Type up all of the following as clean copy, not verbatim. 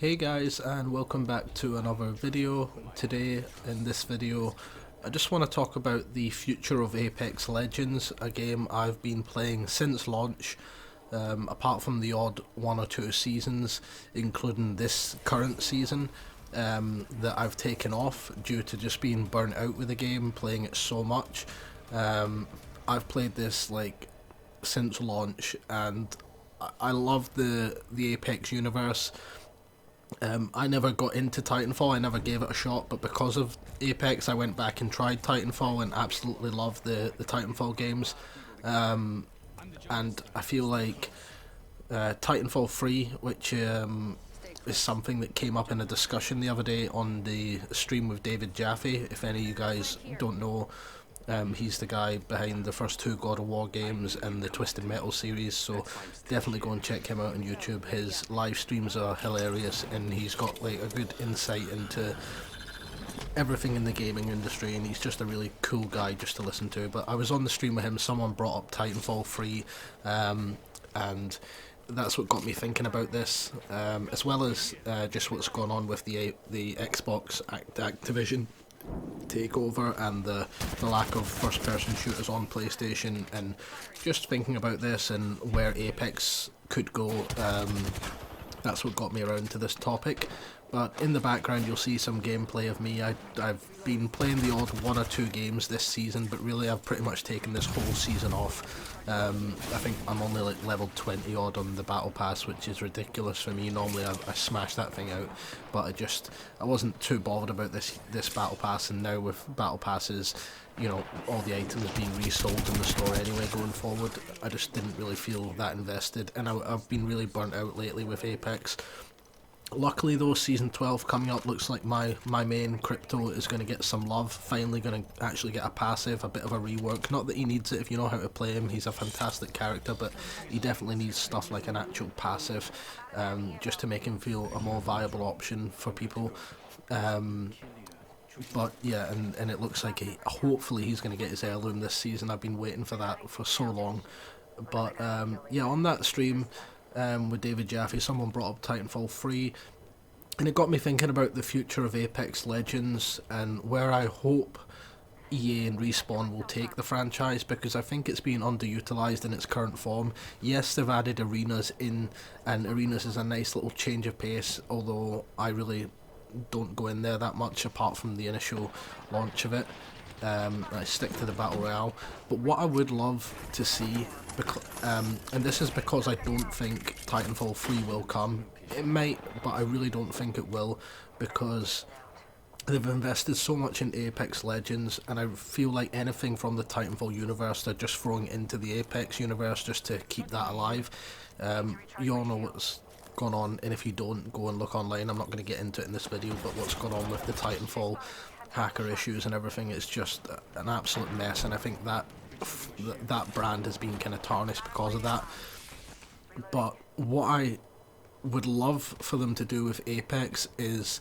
Hey guys, and welcome back to another video. Today in this video I just want to talk about the future of Apex Legends, a game I've been playing since launch, apart from the odd one or two seasons, including this current season, that I've taken off due to just being burnt out with the game, playing it so much. I've played this like since launch, and I love the Apex universe. I never got into Titanfall, I never gave it a shot, but because of Apex I went back and tried Titanfall and absolutely loved the Titanfall games. And I feel like Titanfall 3, which is something that came up in a discussion the other day on the stream with David Jaffe. If any of you guys don't know, he's the guy behind the first two God of War games and the Twisted Metal series, so definitely go and check him out on YouTube. His live streams are hilarious and he's got like a good insight into everything in the gaming industry, and he's just a really cool guy just to listen to. But I was on the stream with him, someone brought up Titanfall 3, and that's what got me thinking about this, as well as just what's gone on with the Xbox Activision takeover and the lack of first person shooters on PlayStation, and just thinking about this and where Apex could go. That's what got me around to this topic. But in the background you'll see some gameplay of me. I've been playing the odd one or two games this season, but really I've pretty much taken this whole season off. I think I'm only like level 20 odd on the battle pass, which is ridiculous for me. Normally I smash that thing out, but I wasn't too bothered about this battle pass, and now with battle passes, you know, all the items being resold in the store anyway going forward, I just didn't really feel that invested, and I've been really burnt out lately with Apex. Luckily though, Season 12 coming up looks like my main Crypto is going to get some love, finally going to actually get a passive, a bit of a rework. Not that he needs it if you know how to play him, he's a fantastic character, but he definitely needs stuff like an actual passive, just to make him feel a more viable option for people. But yeah, and it looks like hopefully he's going to get his heirloom this season. I've been waiting for that for so long. But yeah, on that stream with David Jaffe, someone brought up Titanfall 3, and it got me thinking about the future of Apex Legends and where I hope EA and Respawn will take the franchise, because I think it's been underutilised in its current form. Yes, they've added arenas in, and arenas is a nice little change of pace, although I really don't go in there that much apart from the initial launch of it. I stick to the Battle Royale. But what I would love to see, and this is because I don't think Titanfall 3 will come. It might, but I really don't think it will, because they've invested so much in Apex Legends, and I feel like anything from the Titanfall universe they're just throwing into the Apex universe just to keep that alive. You all know what's gone on, and if you don't, go and look online. I'm not going to get into it in this video, but what's gone on with the Titanfall hacker issues and everything is just an absolute mess, and I think that brand has been kind of tarnished because of that. But what I would love for them to do with Apex is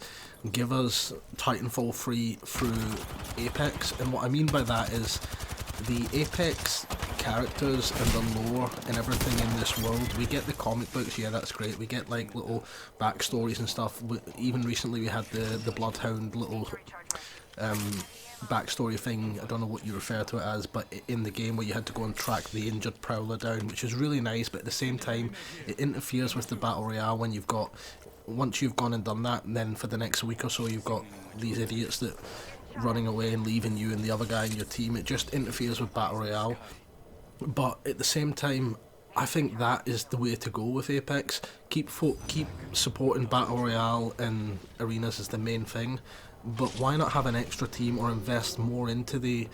give us Titanfall 3 through Apex, and what I mean by that is the Apex characters and the lore and everything in this world. We get the comic books, yeah, that's great. We get like little backstories and stuff. Even recently we had the Bloodhound little backstory thing. I don't know what you refer to it as, but in the game where you had to go and track the injured Prowler down, which is really nice, but at the same time it interferes with the Battle Royale when once you've gone and done that, and then for the next week or so you've got these idiots that running away and leaving you and the other guy in your team. It just interferes with Battle Royale. But at the same time, I think that is the way to go with Apex. Keep supporting Battle Royale and arenas as the main thing, but why not have an extra team or invest more into the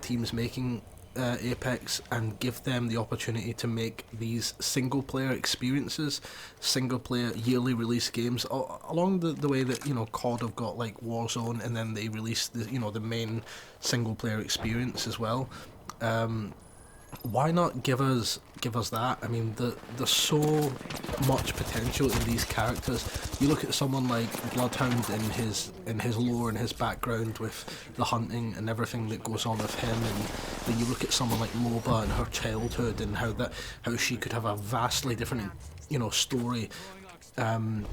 teams making Apex, and give them the opportunity to make these single player experiences, single player yearly release games, along the way that, you know, COD have got like Warzone, and then they release the main single player experience as well. Why not give us that? I mean, there's so much potential in these characters. You look at someone like Bloodhound in his lore and his background with the hunting and everything that goes on with him, and then you look at someone like Loba and her childhood and how she could have a vastly different, story and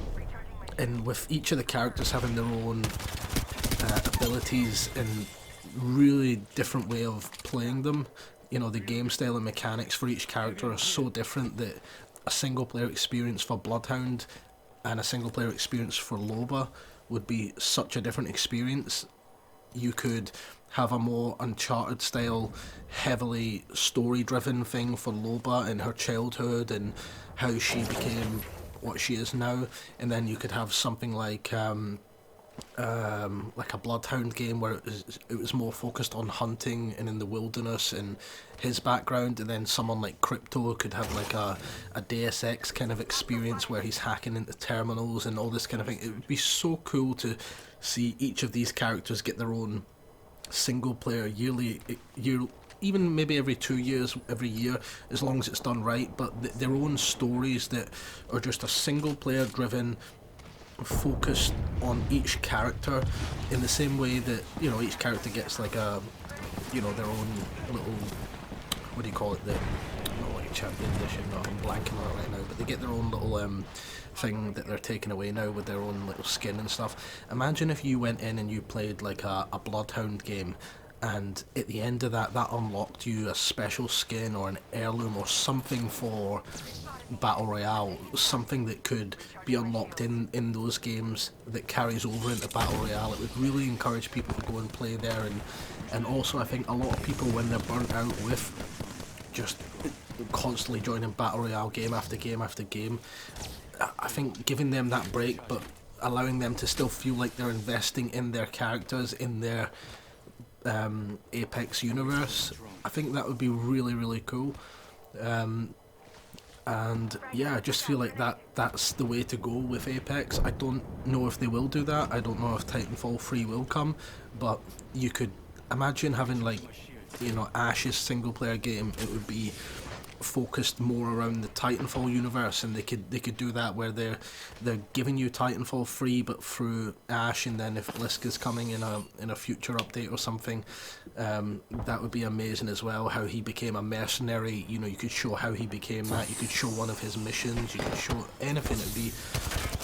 with each of the characters having their own abilities and really different way of playing them, you know, the game style and mechanics for each character are so different that a single player experience for Bloodhound and a single player experience for Loba would be such a different experience. You could have a more Uncharted style, heavily story driven thing for Loba in her childhood and how she became what she is now, and then you could have something like a Bloodhound game where it was more focused on hunting and in the wilderness and his background, and then someone like Crypto could have like a Deus Ex kind of experience where he's hacking into terminals and all this kind of thing. It would be so cool to see each of these characters get their own single player even maybe every 2 years, every year, as long as it's done right, but their own stories that are just a single player driven, focused on each character in the same way that, you know, each character gets like a, you know, their own little, what do you call it, not like a champion edition, no, I'm blanking on it right now, but they get their own little thing that they're taking away now with their own little skin and stuff. Imagine if you went in and you played like a Bloodhound game, and at the end of that unlocked you a special skin or an heirloom or something for Battle Royale, something that could be unlocked in those games that carries over into Battle Royale. It would really encourage people to go and play there, and also I think a lot of people, when they're burnt out with just constantly joining Battle Royale game after game after game, I think giving them that break but allowing them to still feel like they're investing in their characters, in their Apex universe, I think that would be really, really cool. And yeah, I just feel like that's the way to go with Apex. I don't know if they will do that. I don't know if Titanfall 3 will come, but you could imagine having, like, you know, Ash's single player game. It would be focused more around the Titanfall universe, and they could do that where they're giving you Titanfall 3 but through Ash, and then if Blisk is coming in a future update or something, that would be amazing as well. How he became a mercenary, you know, you could show how he became that, you could show one of his missions, you could show anything. It'd be,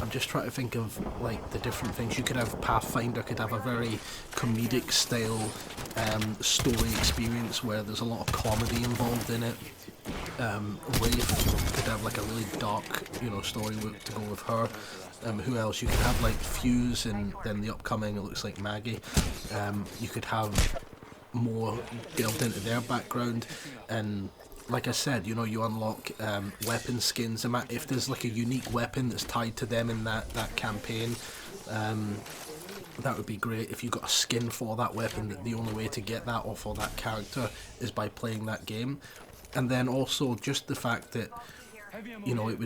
I'm just trying to think of like the different things. You could have Pathfinder could have a very comedic style story experience where there's a lot of comedy involved in it. Wraith could have like a really dark, you know, story to go with her. Who else? You could have like Fuse, and then the upcoming, it looks like Maggie. You could have more delved into their background, and like I said, you know, you unlock weapon skins. If there's like a unique weapon that's tied to them in that campaign, that would be great. If you got a skin for that weapon, that the only way to get that or for that character is by playing that game. And then also just the fact that, you know, it'd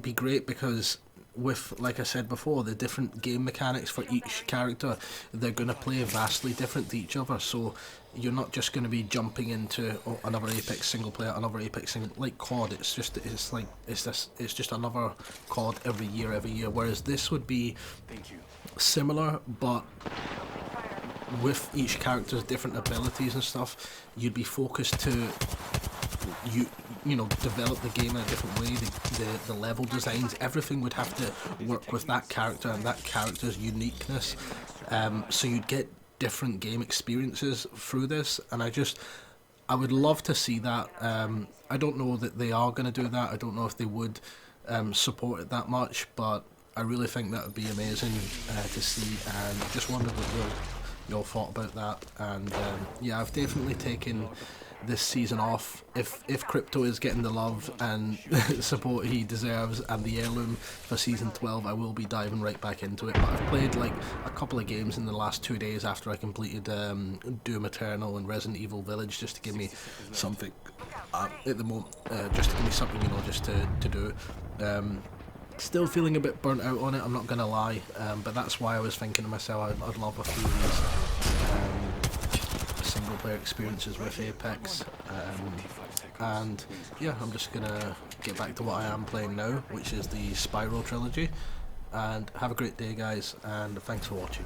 be great because with, like I said before, the different game mechanics for each character, they're going to play vastly different to each other. So you're not just going to be jumping into another Apex single player, like COD. It's just another COD every year. Whereas this would be similar, but with each character's different abilities and stuff, you'd be focused to you know, develop the game in a different way. The level designs, everything would have to work with that character and that character's uniqueness. So you'd get different game experiences through this, and I would love to see that. I don't know that they are going to do that. I don't know if they would support it that much, but I really think that would be amazing to see, and just wondered what your thought about that. And yeah, I've definitely taken this season off. If Crypto is getting the love and support he deserves and the heirloom for season 12, I will be diving right back into it. But I've played like a couple of games in the last 2 days after I completed Doom Eternal and Resident Evil Village, just to give me something at the moment, just to give me something, you know, just to do. Still feeling a bit burnt out on it, I'm not gonna lie, but that's why I was thinking to myself I'd love a few of these single player experiences with Apex, and yeah, I'm just gonna get back to what I am playing now, which is the Spyro trilogy. And have a great day, guys, and thanks for watching.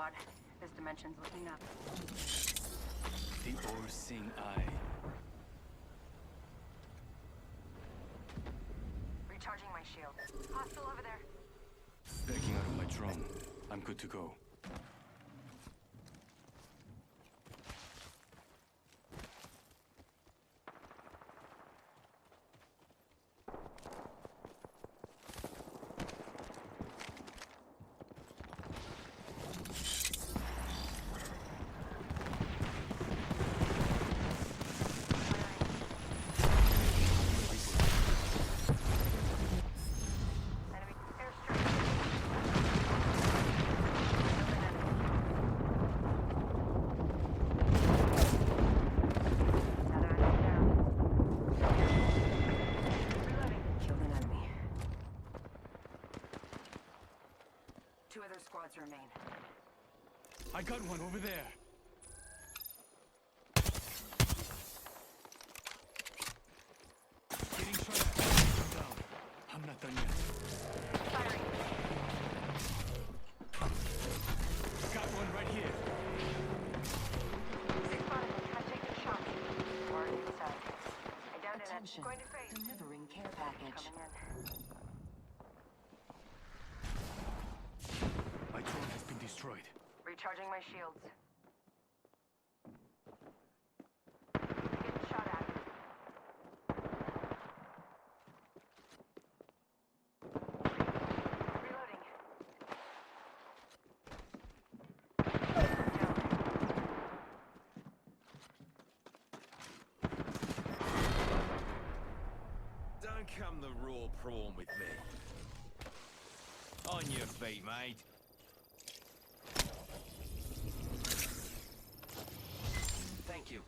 squad. This dimension's looking up. The all-seeing eye. Recharging my shield. Hostile over there. Backing out of my drone. I'm good to go. Enemy airstrike. Another enemy down. Reloading. Killed an enemy. 2 other squads remain. I got one over there. Getting shot at. I'm down. I'm not done yet. Firing. Got one right here. 6 bodies. I'm taking shots. Already inside. I downed an enemy. Attention. Going to phase. Delivering care package. Coming in. My drone has been destroyed. Recharging my shields. Getting shot at. Reloading. Down. Don't come the raw prawn with me. On your feet, mate. Thank you.